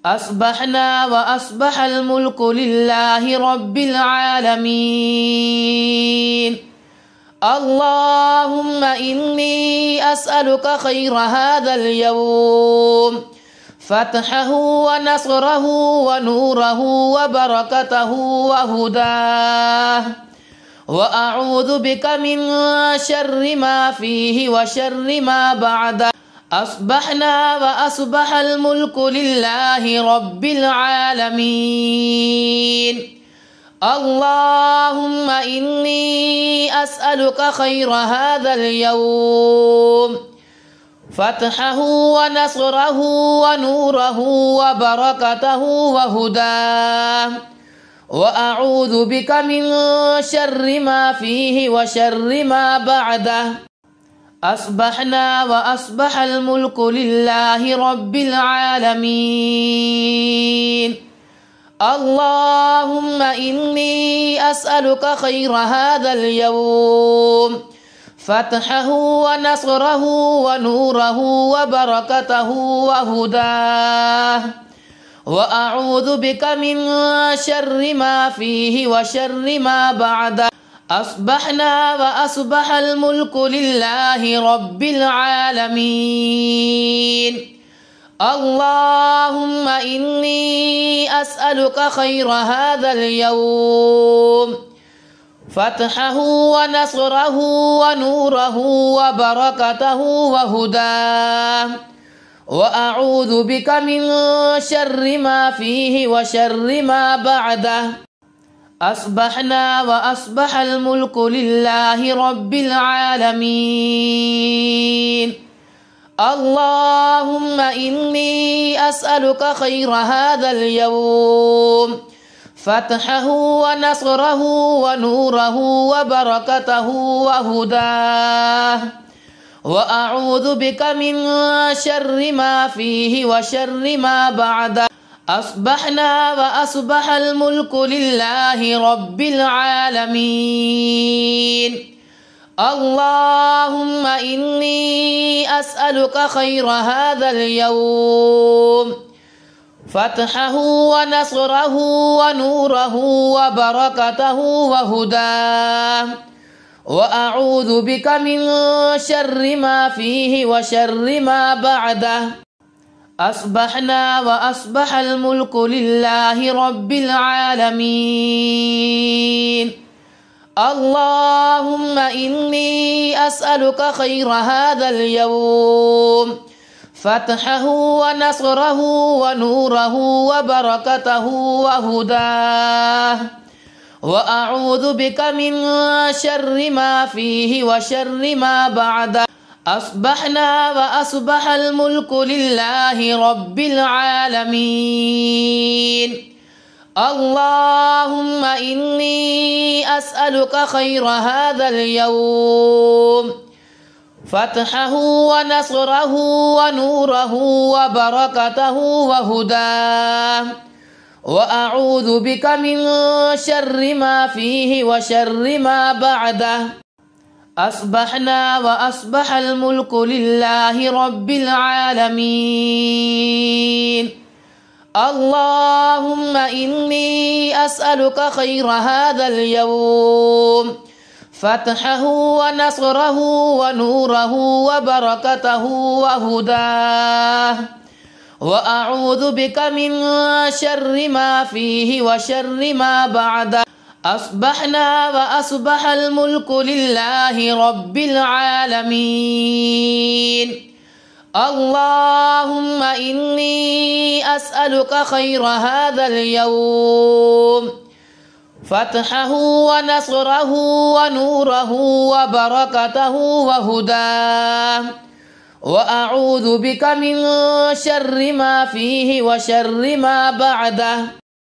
أصبحنا وأصبح الملك لله رب العالمين. اللهم إني أسألك خير هذا اليوم، فتحه ونصره ونوره وبركته وهداه، وأعوذ بك من شر ما فيه وشر ما بعده. أصبحنا وأصبح الملك لله رب العالمين. اللهم إني أسألك خير هذا اليوم، فتحه ونصره ونوره وبركته وهداه، وأعوذ بك من شر ما فيه وشر ما بعده. أصبحنا وأصبح الملك لله رب العالمين. اللهم إني أسألك خير هذا اليوم، فتحه ونصره ونوره وبركته وهداه، وأعوذ بك من شر ما فيه وشر ما بعده. أصبحنا وأصبح الملك لله رب العالمين. اللهم إني أسألك خير هذا اليوم، فتحه ونصره ونوره وبركته وهداه، وأعوذ بك من شر ما فيه وشر ما بعده. أصبحنا وأصبح الملك لله رب العالمين. اللهم إني أسألك خير هذا اليوم، فتحه ونصره ونوره وبركته وهداه، وأعوذ بك من شر ما فيه وشر ما بعده. أصبحنا وأصبح الملك لله رب العالمين. اللهم إني أسألك خير هذا اليوم، فتحه ونصره ونوره وبركته وهداه، وأعوذ بك من شر ما فيه وشر ما بعده. أصبحنا وأصبح الملك لله رب العالمين. اللهم إني أسألك خير هذا اليوم، فتحه ونصره ونوره وبركته وهداه، وأعوذ بك من شر ما فيه وشر ما بعده. أصبحنا وأصبح الملك لله رب العالمين. اللهم إني أسألك خير هذا اليوم، فتحه ونصره ونوره وبركته وهداه، وأعوذ بك من شر ما فيه وشر ما بعده. أصبحنا وأصبح الملك لله رب العالمين. اللهم إني أسألك خير هذا اليوم، فتحه ونصره ونوره وبركته وهداه، وأعوذ بك من شر ما فيه وشر ما بعده. أصبحنا وأصبح الملك لله رب العالمين. اللهم إني أسألك خير هذا اليوم، فتحه ونصره ونوره وبركته وهداه، وأعوذ بك من شر ما فيه وشر ما بعده.